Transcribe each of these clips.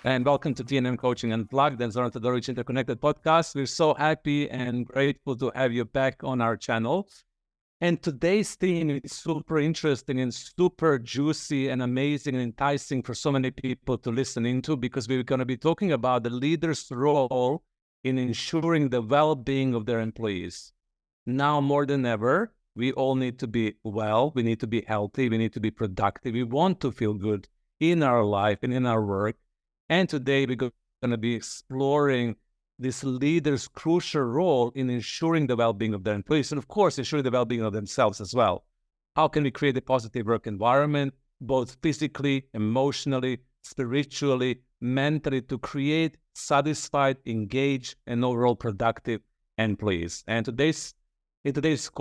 and welcome to TNM Coaching Unplugged and Zona Todoric Interconnected podcast. We're so happy and grateful to have you back on our channel. And today's theme is super interesting and super juicy and amazing and enticing for so many people to listen into, because we're going to be talking about the leader's role in ensuring the well-being of their employees. Now more than ever, we all need to be well, we need to be healthy, we need to be productive, we want to feel good in our life and in our work. And today we're going to be exploring this leader's crucial role in ensuring the well-being of their employees, and of course, ensuring the well-being of themselves as well. How can we create a positive work environment, both physically, emotionally, spiritually, mentally, to create satisfied, engaged, and overall productive employees? And in today's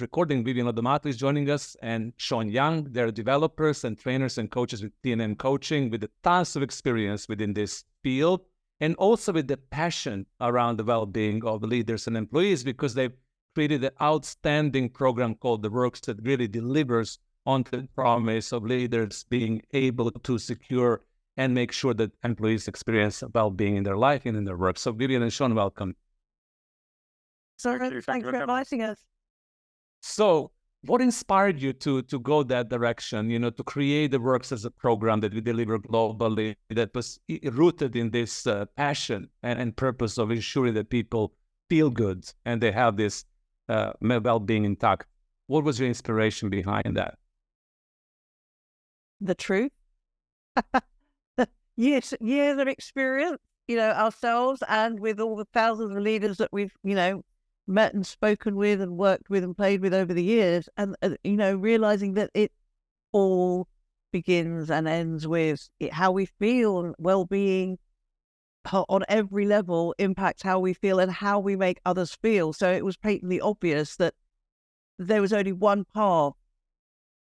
recording, Vivienne Ladommatou is joining us, and Shaun. They're developers and trainers and coaches with TNM Coaching with tons of experience within this field, and also with the passion around the well-being of the leaders and employees, because they've created an outstanding program called The Works that really delivers on the promise of leaders being able to secure and make sure that employees experience well-being in their life and in their work. So Vivienne and Shaun, welcome. Sorry, thanks for inviting us. So what inspired you to go that direction, to create the Works as a program that we deliver globally, that was rooted in this passion and purpose of ensuring that people feel good and they have this well-being intact? What was your inspiration behind that? The truth. years of experience, ourselves, and with all the thousands of leaders that we've, met and spoken with and worked with and played with over the years, and realizing that it all begins and ends with how we feel, and well-being on every level impacts how we feel and how we make others feel. So it was patently obvious that there was only one path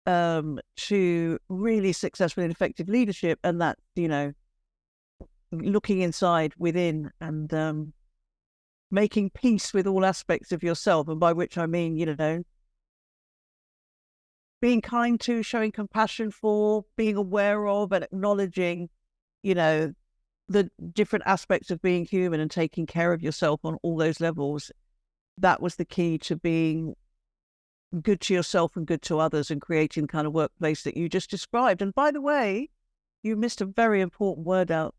to really successful and effective leadership, and that's looking inside within and making peace with all aspects of yourself, and by which I mean, being kind to, showing compassion for, being aware of and acknowledging, the different aspects of being human and taking care of yourself on all those levels. That was the key to being good to yourself and good to others, and creating the kind of workplace that you just described. And by the way, you missed a very important word out.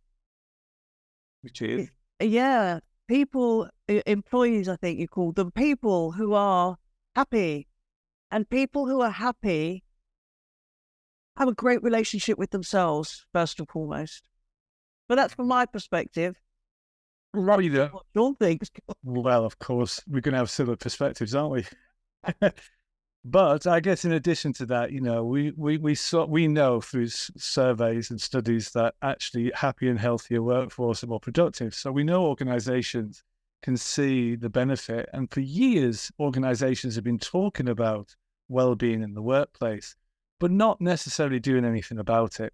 Which is? Yeah. People, employees, I think you call them, people who are happy. And people who are happy have a great relationship with themselves, first and foremost. But that's from my perspective. What Shaun thinks. Well, of course, we're going to have similar perspectives, aren't we? But I guess in addition to that, we know through surveys and studies that actually happy and healthier workforce are more productive. So we know organizations can see the benefit. And for years, organizations have been talking about well-being in the workplace, but not necessarily doing anything about it.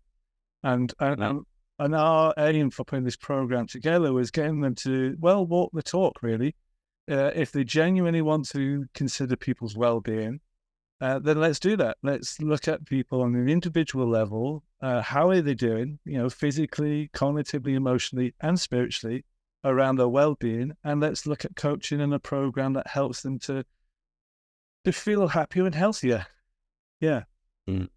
And our aim for putting this program together was getting them to, walk the talk, really. If they genuinely want to consider people's well-being, then let's do that. Let's look at people on an individual level. How are they doing, physically, cognitively, emotionally, and spiritually around their well-being? And let's look at coaching and a program that helps them to feel happier and healthier. Yeah. Mm.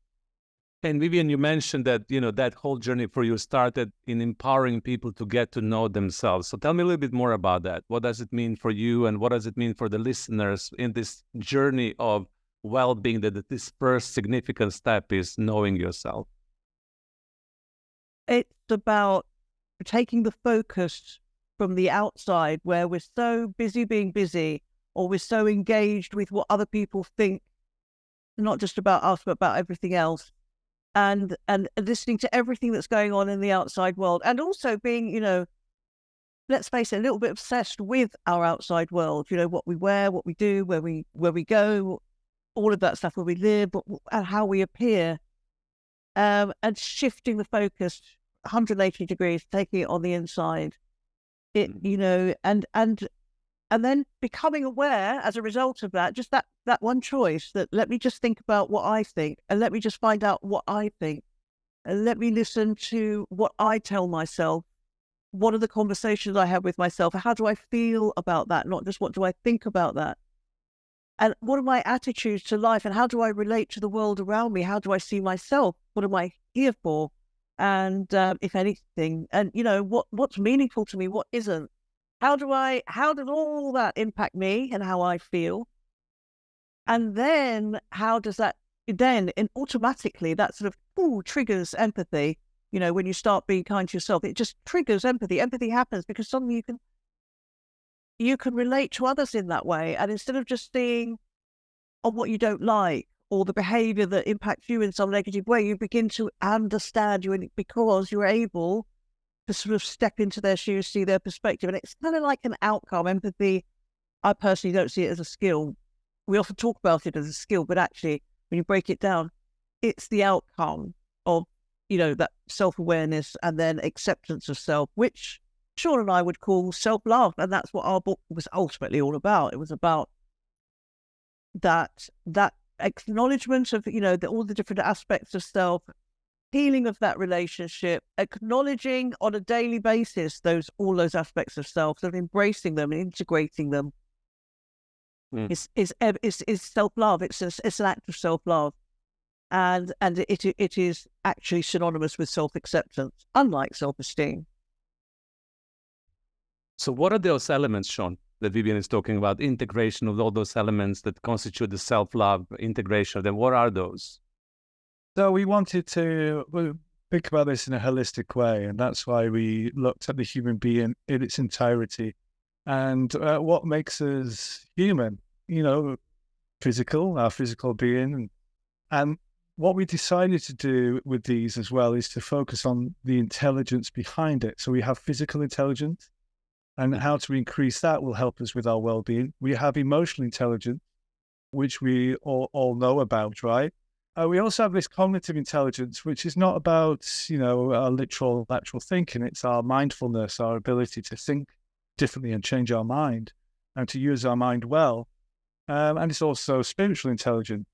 And Vivienne, you mentioned that, that whole journey for you started in empowering people to get to know themselves. So tell me a little bit more about that. What does it mean for you, and what does it mean for the listeners in this journey of well-being, that this first significant step is knowing yourself? It's about taking the focus from the outside, where we're so busy being busy, or we're so engaged with what other people think, not just about us, but about everything else. And listening to everything that's going on in the outside world, and also being, let's face it, a little bit obsessed with our outside world. What we wear, what we do, where we go, all of that stuff, where we live, and how we appear, and shifting the focus 180 degrees, taking it on the inside. And then becoming aware as a result of that, just that one choice, that let me just think about what I think, and let me just find out what I think. let me listen to what I tell myself. What are the conversations I have with myself? How do I feel about that? Not just what do I think about that? And what are my attitudes to life? And how do I relate to the world around me? How do I see myself? What am I here for? And if anything, and what's meaningful to me? What isn't? How does all that impact me and how I feel? And then how does that then, and automatically that sort of triggers empathy. When you start being kind to yourself, it just triggers empathy. Empathy happens because suddenly you can relate to others in that way. And instead of just seeing what you don't like or the behavior that impacts you in some negative way, you begin to understand because you're able to sort of step into their shoes, see their perspective. And it's kind of like an outcome. Empathy, I personally don't see it as a skill. We often talk about it as a skill, but actually, when you break it down, it's the outcome of, that self-awareness and then acceptance of self, which Shaun and I would call self-love. And that's what our book was ultimately all about. It was about that acknowledgement of, all the different aspects of self, healing of that relationship, acknowledging on a daily basis all those aspects of self, sort of embracing them and integrating them. Is self-love. It's an act of self-love. And it is actually synonymous with self-acceptance, unlike self-esteem. So what are those elements, Shaun, that Vivienne is talking about? Integration of all those elements that constitute the self-love, integration of them. What are those? So we wanted to think about this in a holistic way, and that's why we looked at the human being in its entirety and what makes us human, our physical being. And what we decided to do with these as well is to focus on the intelligence behind it. So we have physical intelligence, and how to increase that will help us with our well-being. We have emotional intelligence, which we all know about, right? We also have this cognitive intelligence, which is not about, our literal lateral thinking. It's our mindfulness, our ability to think differently and change our mind and to use our mind well. And it's also spiritual intelligence,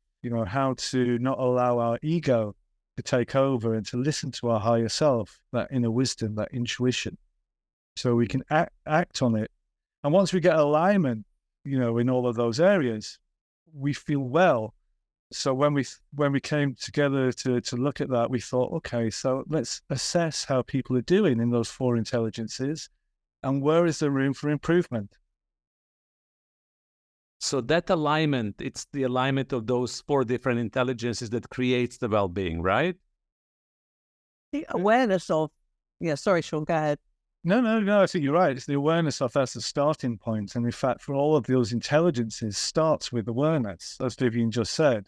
how to not allow our ego to take over and to listen to our higher self, that inner wisdom, that intuition, so we can act on it. And once we get alignment, in all of those areas, we feel well. So when we came together to look at that, we thought, okay, so let's assess how people are doing in those four intelligences and where is there room for improvement. So that alignment, it's the alignment of those four different intelligences that creates the well-being, right? The awareness of, sorry, Shaun, go ahead. No, I think you're right. It's the awareness of that's the starting point. And in fact, for all of those intelligences starts with awareness, as Vivienne just said,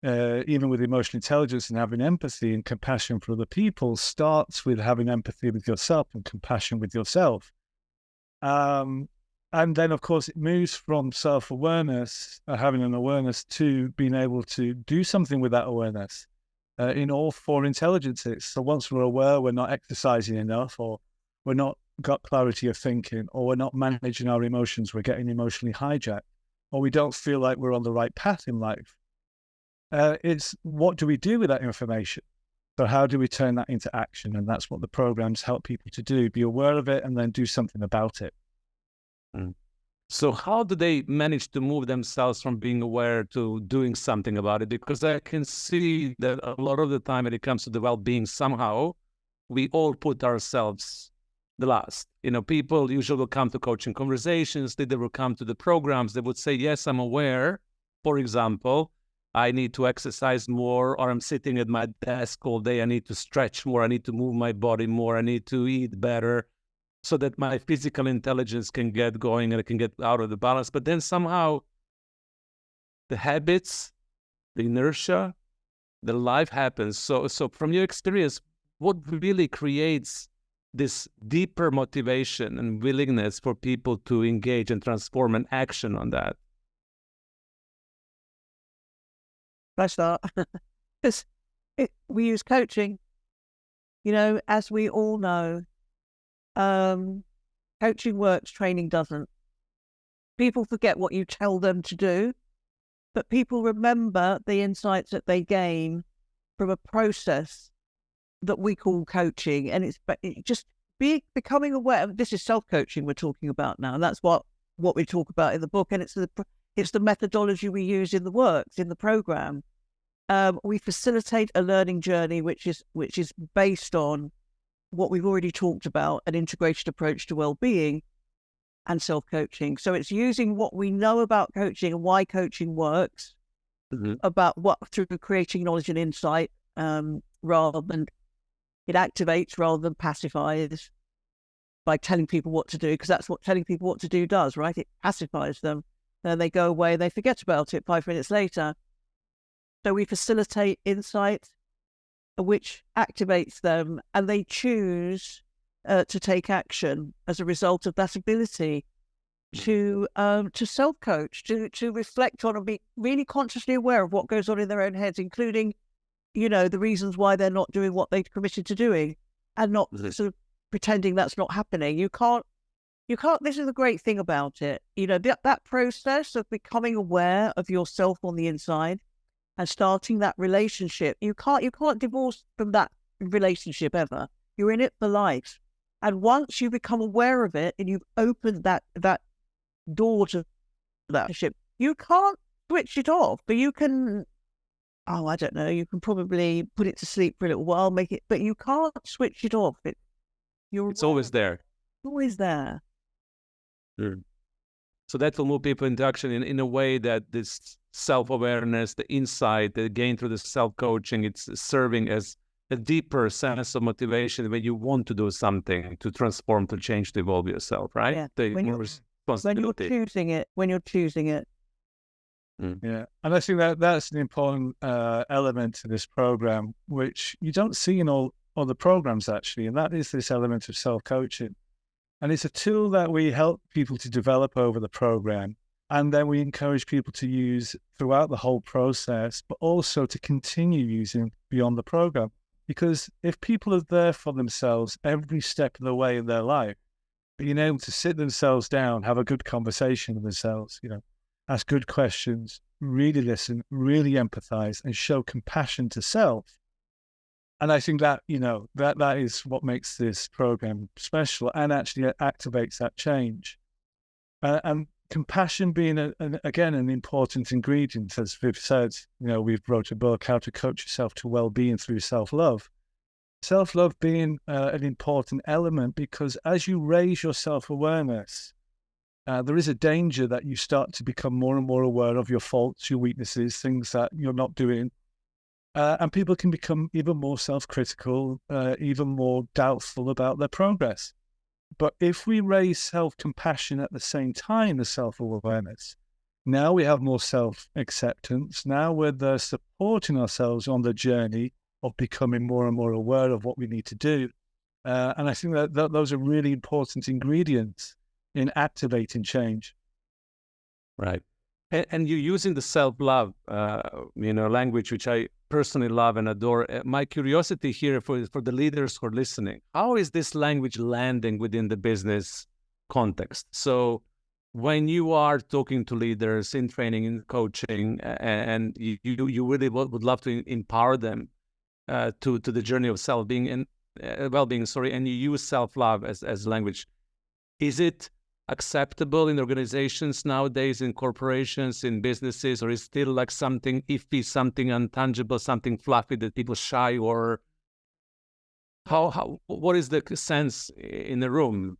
even with emotional intelligence and having empathy and compassion for other people starts with having empathy with yourself and compassion with yourself. And then, of course, it moves from self-awareness, having an awareness, to being able to do something with that awareness in all four intelligences. So once we're aware we're not exercising enough, or we're not got clarity of thinking, or we're not managing our emotions, we're getting emotionally hijacked, or we don't feel like we're on the right path in life. It's what do we do with that information? So how do we turn that into action? And that's what the programs help people to do, be aware of it and then do something about it. So how do they manage to move themselves from being aware to doing something about it? Because I can see that a lot of the time when it comes to the well-being, somehow we all put ourselves the last. People usually will come to coaching conversations, they will come to the programs, they would say, yes, I'm aware. For example, I need to exercise more, or I'm sitting at my desk all day, I need to stretch more, I need to move my body more, I need to eat better, so that my physical intelligence can get going and it can get out of the balance. But then somehow the habits, the inertia, the life happens. So from your experience, what really creates this deeper motivation and willingness for people to engage and transform and action on that? I start. We use coaching. As we all know, coaching works, training doesn't. People forget what you tell them to do, but people remember the insights that they gain from a process that we call coaching, and it's just becoming aware. This is self-coaching we're talking about now, and that's what we talk about in the book, and it's the methodology we use in the works, in the program. We facilitate a learning journey which is based on what we've already talked about, an integrated approach to well-being and self-coaching. So it's using what we know about coaching and why coaching works, about what through creating knowledge and insight, rather than it activates rather than pacifies by telling people what to do, because that's what telling people what to do does, right? It pacifies them. Then they go away, they forget about it 5 minutes later. So we facilitate insight, which activates them, and they choose to take action as a result of that ability to self-coach, to reflect on and be really consciously aware of what goes on in their own heads, including, the reasons why they're not doing what they've committed to doing, and not sort of pretending that's not happening. You can't, this is the great thing about it. That process of becoming aware of yourself on the inside and starting that relationship, you can't divorce from that relationship ever. You're in it for life. And once you become aware of it and you've opened that door to that relationship, you can't switch it off, but you can, I don't know, you can probably put it to sleep for a little while, but you can't switch it off. It's always there. Always there. Sure. So that will move people into action in a way that this self-awareness, the insight that gained through the self-coaching, it's serving as a deeper sense of motivation when you want to do something, to transform, to change, to evolve yourself, right? Yeah. When you're choosing it. Yeah, and I think that's an important element to this program, which you don't see in all the programs actually, and that is this element of self-coaching. And it's a tool that we help people to develop over the program, and then we encourage people to use throughout the whole process, but also to continue using beyond the program. Because if people are there for themselves every step of the way in their life, being able to sit themselves down, have a good conversation with themselves, ask good questions, really listen, really empathize, and show compassion to self. And I think that, that is what makes this program special and actually activates that change. And compassion being, again, an important ingredient, as Viv said, we've wrote a book, How to Coach Yourself to Wellbeing Through Self-Love. Self-love being an important element, because as you raise your self-awareness, there is a danger that you start to become more and more aware of your faults, your weaknesses, things that you're not doing. And people can become even more self-critical, even more doubtful about their progress. But if we raise self-compassion at the same time as self-awareness, now we have more self-acceptance. Now we're there supporting ourselves on the journey of becoming more and more aware of what we need to do. And I think that those are really important ingredients in activating change. Right. And you're using the self-love, language, which I personally love and adore. My curiosity here for the leaders who are listening, how is this language landing within the business context? So when you are talking to leaders in training, in coaching, and you really would love to empower them to the journey of self-being and well-being, and you use self-love as language, is it acceptable in organizations nowadays, in corporations, in businesses, or is still like something iffy, something intangible, something fluffy that people shy, or what is the sense in the room?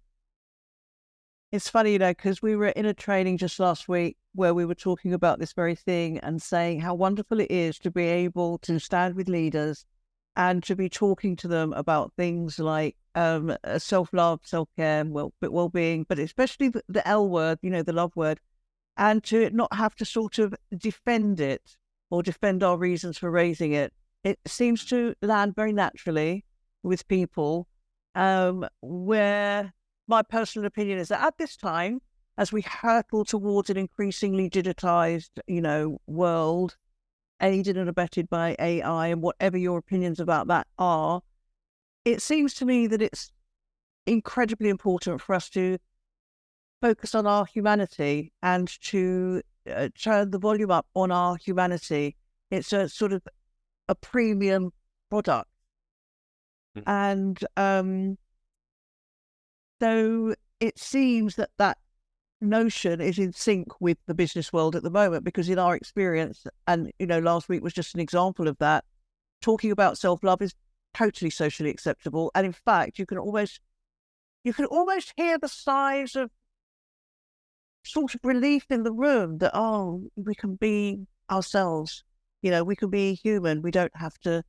It's funny, because we were in a training just last week where we were talking about this very thing and saying how wonderful it is to be able to stand with leaders and to be talking to them about things like self-love, self-care, well-being, but especially the L word, the love word, and to not have to sort of defend it or defend our reasons for raising it. It seems to land very naturally with people, where my personal opinion is that at this time, as we hurtle towards an increasingly digitized, world, aided and abetted by AI, and whatever your opinions about that are, it seems to me that it's incredibly important for us to focus on our humanity and to turn the volume up on our humanity. It's a sort of a premium product. And so it seems that notion is in sync with the business world at the moment, because in our experience, and last week was just an example of that, talking about self-love is totally socially acceptable. And in fact, you can almost hear the sighs of sort of relief in the room that, oh, we can be ourselves, we can be human. We don't have to,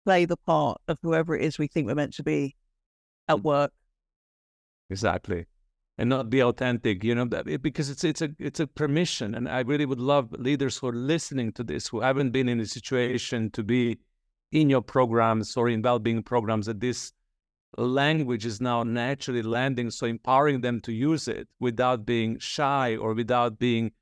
play the part of whoever it is we think we're meant to be at work. Exactly. And not be authentic, because it's a permission. And I really would love leaders who are listening to this, who haven't been in a situation to be in your programs or in well-being programs, that this language is now naturally landing, so empowering them to use it without being shy or without being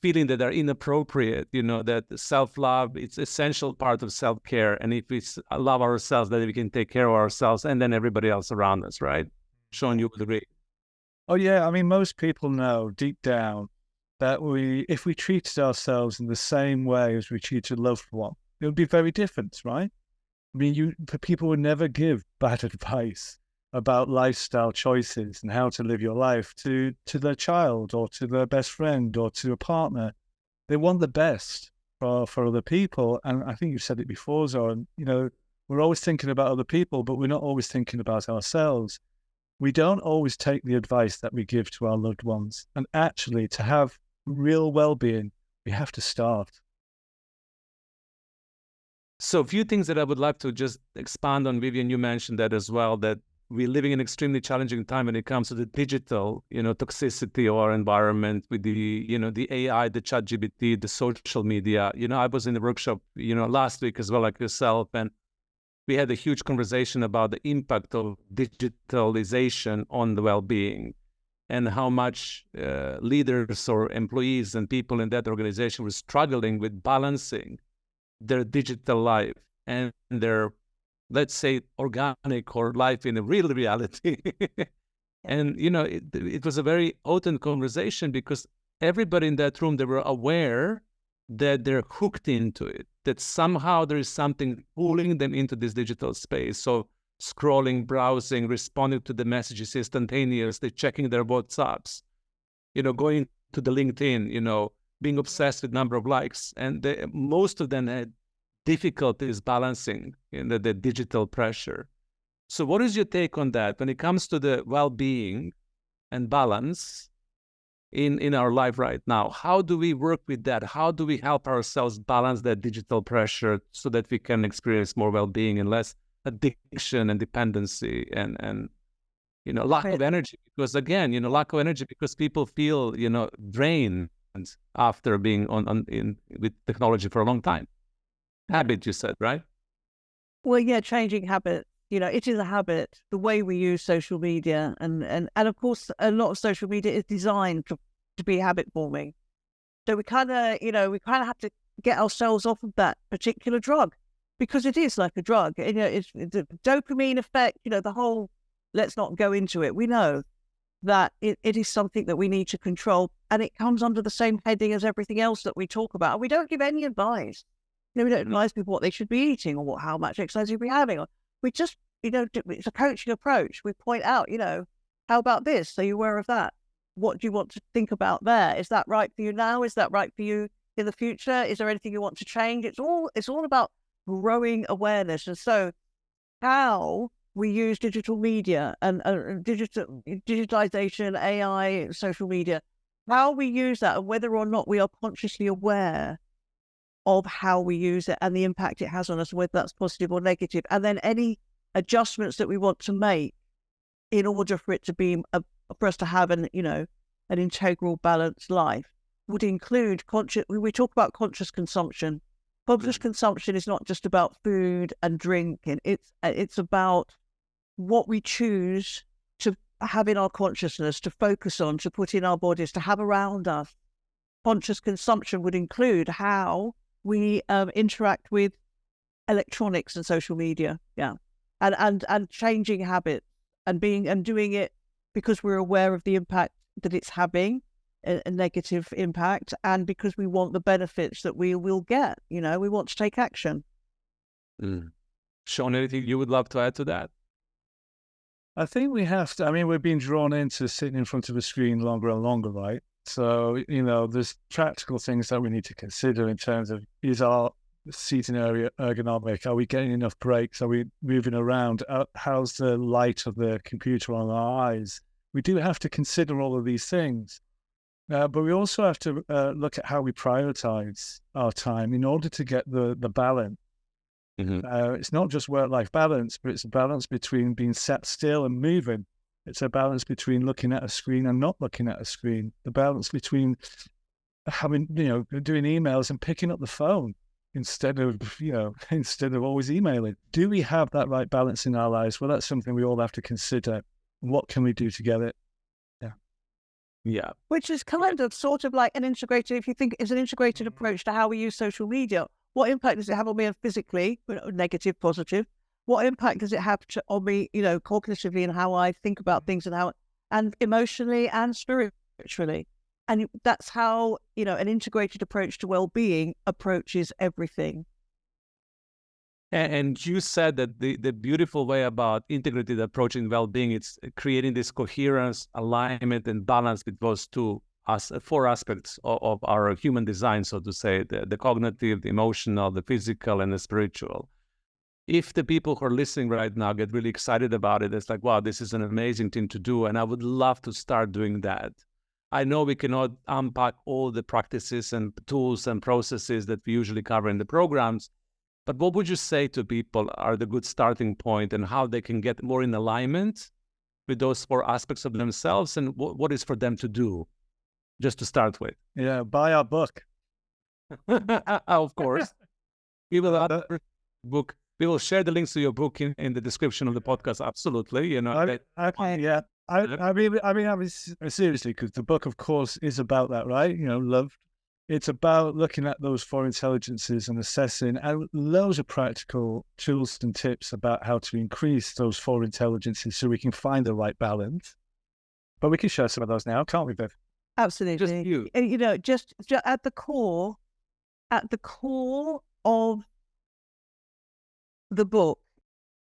feeling that they're inappropriate, that self-love, it's essential part of self-care. And if we love ourselves, then we can take care of ourselves and then everybody else around us, right? Shaun, you would agree? Oh, yeah. I mean, most people know deep down that if we treated ourselves in the same way as we treat a loved one, it would be very different, right? I mean, people would never give bad advice about lifestyle choices and how to live your life to their child or to their best friend or to a partner. They want the best for other people. And I think you've said it before, Zoran, we're always thinking about other people, but we're not always thinking about ourselves. We don't always take the advice that we give to our loved ones. And actually, to have real well-being, we have to start. So a few things that I would like to just expand on, Vivienne, you mentioned that as well, that we're living in an extremely challenging time when it comes to the digital, toxicity of our environment with the, the AI, the ChatGPT, the social media. I was in the workshop, last week as well, like yourself, and we had a huge conversation about the impact of digitalization on the well-being and how much leaders or employees and people in that organization were struggling with balancing their digital life and their, let's say, organic or life in a real reality. And, it was a very open conversation because everybody in that room, they were aware that they're hooked into it, that somehow there is something pulling them into this digital space. So scrolling, browsing, responding to the messages instantaneously, checking their WhatsApps, going to the LinkedIn, being obsessed with number of likes. And most of them had difficulties balancing the digital pressure. So what is your take on that when it comes to the well-being and balance in our life right now? How do we work with that? How do we help ourselves balance that digital pressure so that we can experience more well-being and less addiction and dependency and lack of energy? Because again, lack of energy because people feel, drained after being with technology for a long time. Habit, you said, right? Well, yeah, changing habits. It is a habit, the way we use social media. And of course, a lot of social media is designed to be habit forming. So we kind of have to get ourselves off of that particular drug because it is like a drug. It's the dopamine effect, the whole, let's not go into it. We know that it is something that we need to control, and it comes under the same heading as everything else that we talk about. And we don't give any advice. We don't advise people what they should be eating or how much exercise you'll be having. We just, it's a coaching approach. We point out, how about this? So you're aware of that. What do you want to think about there? Is that right for you now? Is that right for you in the future? Is there anything you want to change? It's all about growing awareness. And so how we use digital media and digitalization, AI, social media, how we use that and whether or not we are consciously aware of how we use it and the impact it has on us, whether that's positive or negative, and then any adjustments that we want to make in order for it to be for us to have an integral, balanced life would include conscious. We talk about conscious consumption. Conscious consumption is not just about food and drink, and it's about what we choose to have in our consciousness, to focus on, to put in our bodies, to have around us. Conscious consumption would include how we interact with electronics and social media, and changing habits and doing it because we're aware of the impact that it's having, a negative impact, and because we want the benefits that we will get. We want to take action. Shaun, anything you would love to add to that? I think we have to. I mean, we're being drawn into sitting in front of a screen longer and longer, right? So, there's practical things that we need to consider in terms of, is our seating area ergonomic? Are we getting enough breaks? Are we moving around? How's the light of the computer on our eyes? We do have to consider all of these things. But we also have to look at how we prioritize our time in order to get the balance. It's not just work-life balance, but it's a balance between being sat still and moving. It's a balance between looking at a screen and not looking at a screen. The balance between having, doing emails and picking up the phone instead of always emailing. Do we have that right balance in our lives? Well, that's something we all have to consider. What can we do to get it? Yeah. Which is kind of sort of like an integrated, if you think it's an integrated approach to how we use social media. What impact does it have on me physically, negative, positive? What impact does it have on me, cognitively, and how I think about things and emotionally and spiritually? And that's how, an integrated approach to well-being approaches everything. And you said that the beautiful way about integrated approach in well-being, it's creating this coherence, alignment, and balance with those four aspects of our human design, so to say, the cognitive, the emotional, the physical, and the spiritual. If the people who are listening right now get really excited about it, it's like, wow, this is an amazing thing to do, and I would love to start doing that. I know we cannot unpack all the practices and tools and processes that we usually cover in the programs, but what would you say to people are the good starting point and how they can get more in alignment with those four aspects of themselves, and what is for them to do, just to start with? Yeah, buy our book. Of course. We will book. We will share the links to your book in the description of the podcast. Absolutely. I mean, seriously, because the book, of course, is about that, right? Love. It's about looking at those four intelligences and assessing, and loads of practical tools and tips about how to increase those four intelligences so we can find the right balance. But we can share some of those now, can't we, Viv? Absolutely. Just you. Just at the core of the book,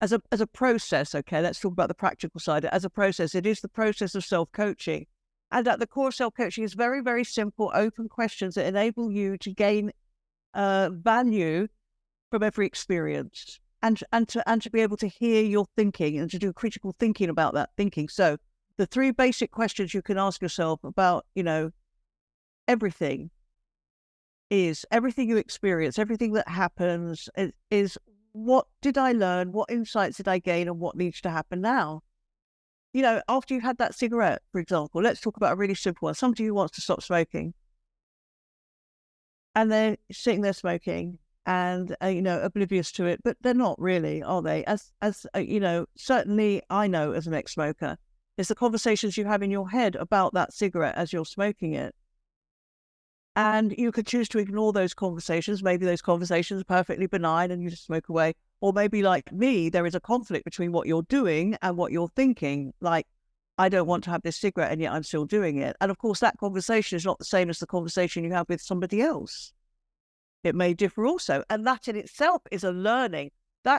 as a process, okay, let's talk about the practical side. As a process, it is the process of self-coaching. And at the core of self-coaching is very, very simple, open questions that enable you to gain value from every experience and to be able to hear your thinking and to do critical thinking about that thinking. So the three basic questions you can ask yourself about, everything you experience, everything that happens is what did I learn? What insights did I gain? And what needs to happen now? After you've had that cigarette, for example, let's talk about a really simple one. Somebody who wants to stop smoking and they're sitting there smoking and, oblivious to it, but they're not really, are they? As certainly I know as an ex-smoker, it's the conversations you have in your head about that cigarette as you're smoking it. And you could choose to ignore those conversations. Maybe those conversations are perfectly benign and you just smoke away. Or maybe like me, there is a conflict between what you're doing and what you're thinking. Like, I don't want to have this cigarette and yet I'm still doing it. And of course, that conversation is not the same as the conversation you have with somebody else. It may differ also. And that in itself is a learning. From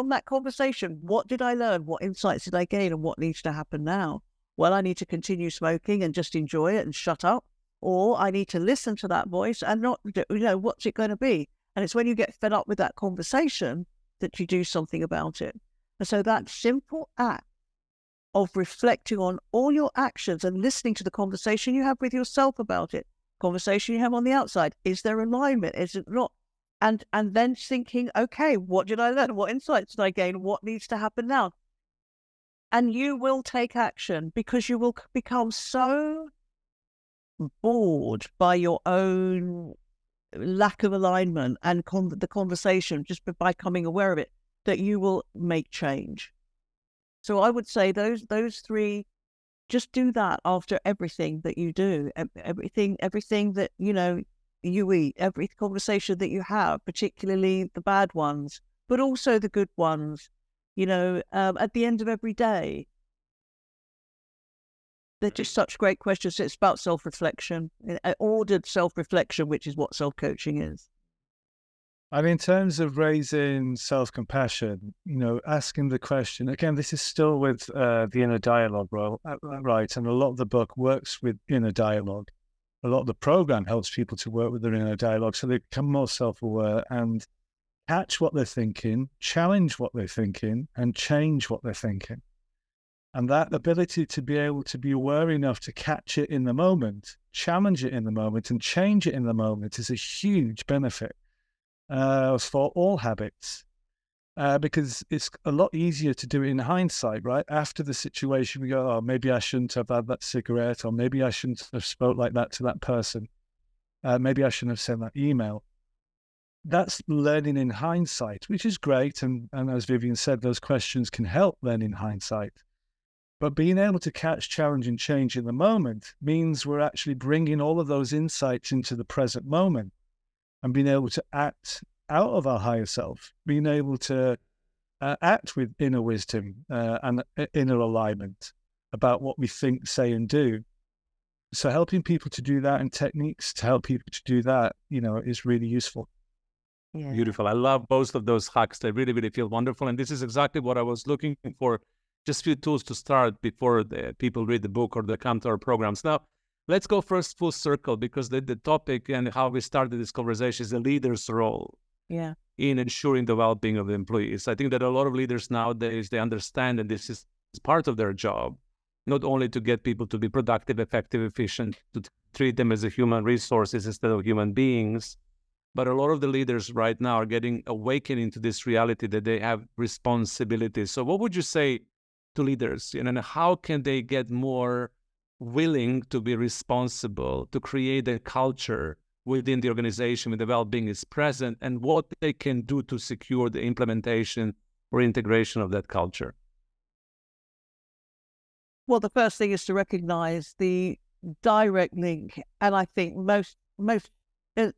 that conversation, what did I learn? What insights did I gain? And what needs to happen now? Well, I need to continue smoking and just enjoy it and shut up. Or I need to listen to that voice and not, what's it going to be? And it's when you get fed up with that conversation that you do something about it. And so that simple act of reflecting on all your actions and listening to the conversation you have with yourself about it, conversation you have on the outside, is there alignment? Is it not? And then thinking, okay, what did I learn? What insights did I gain? What needs to happen now? And you will take action because you will become so bored by your own lack of alignment and the conversation just by becoming aware of it, that you will make change. So I would say those three, just do that after everything that you do, everything that, you eat, every conversation that you have, particularly the bad ones, but also the good ones, at the end of every day. They're just such great questions. It's about self-reflection, ordered self-reflection, which is what self-coaching is. And in terms of raising self-compassion, asking the question, again, this is still with the inner dialogue, right? And a lot of the book works with inner dialogue. A lot of the program helps people to work with their inner dialogue so they become more self-aware and catch what they're thinking, challenge what they're thinking, and change what they're thinking. And that ability to be able to be aware enough to catch it in the moment, challenge it in the moment, and change it in the moment is a huge benefit for all habits, because it's a lot easier to do it in hindsight, right? After the situation, we go, oh, maybe I shouldn't have had that cigarette, or maybe I shouldn't have spoke like that to that person. Maybe I shouldn't have sent that email. That's learning in hindsight, which is great. And as Vivienne said, those questions can help learn in hindsight. But being able to catch, challenge, and change in the moment means we're actually bringing all of those insights into the present moment and being able to act out of our higher self, being able to act with inner wisdom and inner alignment about what we think, say, and do. So helping people to do that and techniques to help people to do that, is really useful. Yeah. Beautiful. I love both of those hacks. They really, really feel wonderful. And this is exactly what I was looking for. Just a few tools to start before the people read the book or they come to our programs. Now, let's go first full circle, because the topic and how we started this conversation is the leader's role in ensuring the well-being of the employees. I think that a lot of leaders nowadays, they understand that this is part of their job, not only to get people to be productive, effective, efficient, to treat them as a human resources instead of human beings. But a lot of the leaders right now are getting awakening to this reality that they have responsibilities. So what would you say to leaders, and how can they get more willing to be responsible, to create a culture within the organization where the well-being is present, and what they can do to secure the implementation or integration of that culture? Well, the first thing is to recognize the direct link. And I think most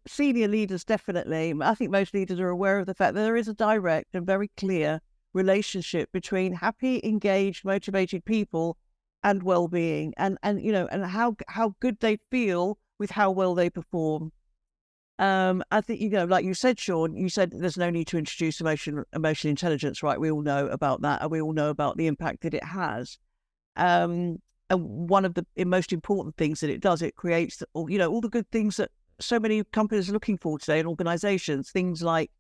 senior leaders, definitely, I think most leaders are aware of the fact that there is a direct and very clear relationship between happy, engaged, motivated people and well-being, and how good they feel with how well they perform. I think, like you said, Shaun, you said there's no need to introduce emotional intelligence, right? We all know about that, and we all know about the impact that it has. And one of the most important things that it does, it creates, all the good things that so many companies are looking for today in organizations, things like,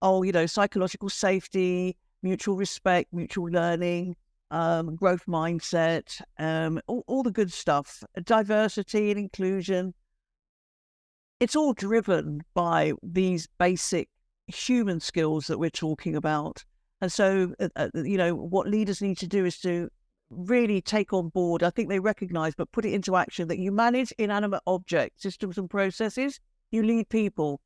psychological safety, mutual respect, mutual learning, growth mindset, all the good stuff, diversity and inclusion. It's all driven by these basic human skills that we're talking about. And so, what leaders need to do is to really take on board, I think they recognize, but put it into action, that you manage inanimate objects, systems and processes, you lead people.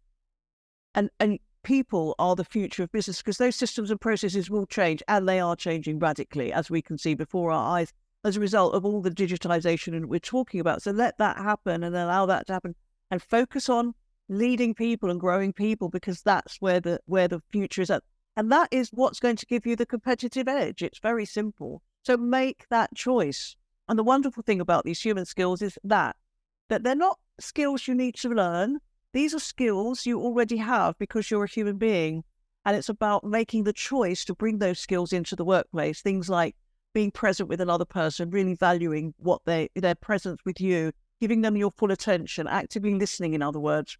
And people are the future of business, because those systems and processes will change, and they are changing radically, as we can see before our eyes, as a result of all the digitization we're talking about. So let that happen and allow that to happen, and focus on leading people and growing people, because that's where the future is at. And that is what's going to give you the competitive edge. It's very simple. So make that choice. And the wonderful thing about these human skills is that they're not skills you need to learn. These are skills you already have because you're a human being. And it's about making the choice to bring those skills into the workplace. Things like being present with another person, really valuing their presence with you, giving them your full attention, actively listening, in other words,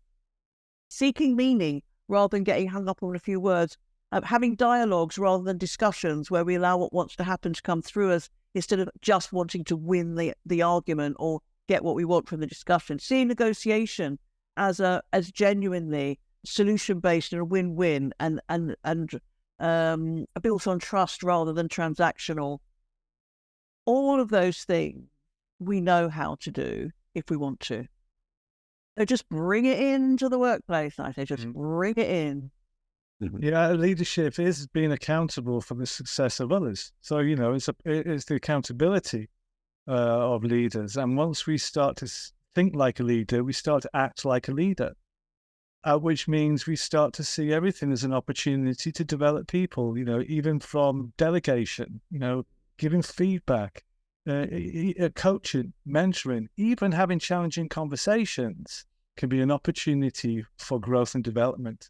seeking meaning rather than getting hung up on a few words, having dialogues rather than discussions where we allow what wants to happen to come through us instead of just wanting to win the argument or get what we want from the discussion. Seeing negotiation as genuinely solution-based and a win-win, and built on trust rather than transactional. All of those things we know how to do if we want to. So just bring it into the workplace. I say, just bring it in. Yeah, leadership is being accountable for the success of others. So, it's the accountability of leaders. And once we start to think like a leader, we start to act like a leader, which means we start to see everything as an opportunity to develop people, even from delegation, giving feedback, coaching, mentoring, even having challenging conversations can be an opportunity for growth and development.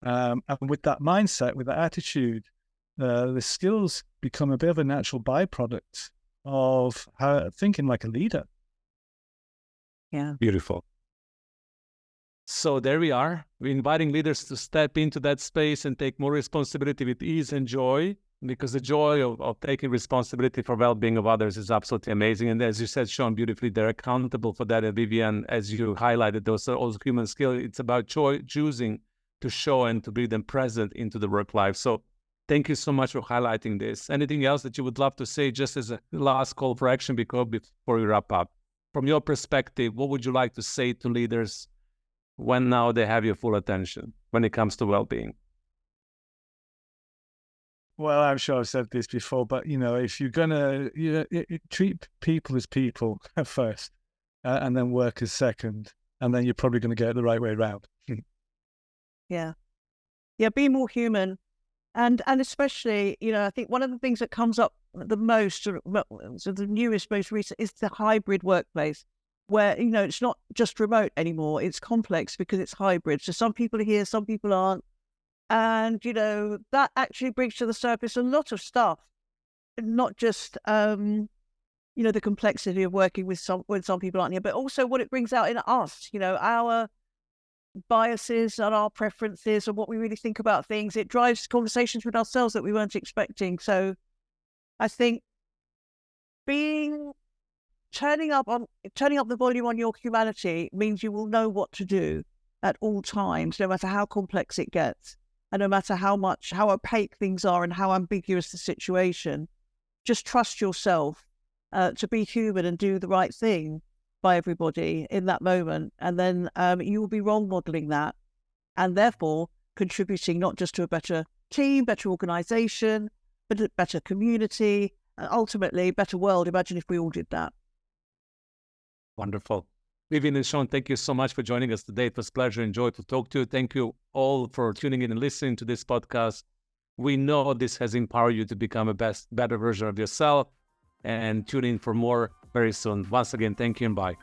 And with that mindset, with that attitude, the skills become a bit of a natural byproduct of thinking like a leader. Yeah. Beautiful. So there we are. We're inviting leaders to step into that space and take more responsibility with ease and joy, because the joy of taking responsibility for well-being of others is absolutely amazing. And as you said, Shaun, beautifully, they're accountable for that. And Vivienne, as you highlighted, those are also human skills. It's about choosing to show and to be them present into the work life. So thank you so much for highlighting this. Anything else that you would love to say just as a last call for action before we wrap up? From your perspective, what would you like to say to leaders when now they have your full attention when it comes to well-being? Well, I'm sure I've said this before, but, if you're going to treat people as people first, and then work as second, and then you're probably going to get it the right way around. Yeah. Yeah, be more human. And especially, I think one of the things that comes up the most, so the newest, most recent, is the hybrid workplace, where, it's not just remote anymore. It's complex because it's hybrid. So some people are here, some people aren't. And, that actually brings to the surface a lot of stuff, not just, the complexity of working when some people aren't here, but also what it brings out in us, our biases and our preferences and what we really think about things. It drives conversations with ourselves that we weren't expecting. So I think turning up the volume on your humanity means you will know what to do at all times, no matter how complex it gets, and no matter how opaque things are and how ambiguous the situation. Just trust yourself to be human and do the right thing by everybody in that moment, and then you will be role modeling that, and therefore contributing not just to a better team, better organization, but a better community, and ultimately a better world. Imagine if we all did that. Wonderful. Vivienne and Shaun, thank you so much for joining us today. It was a pleasure and joy to talk to you. Thank you all for tuning in and listening to this podcast. We know this has empowered you to become a better version of yourself, and tune in for more very soon. Once again, thank you and bye.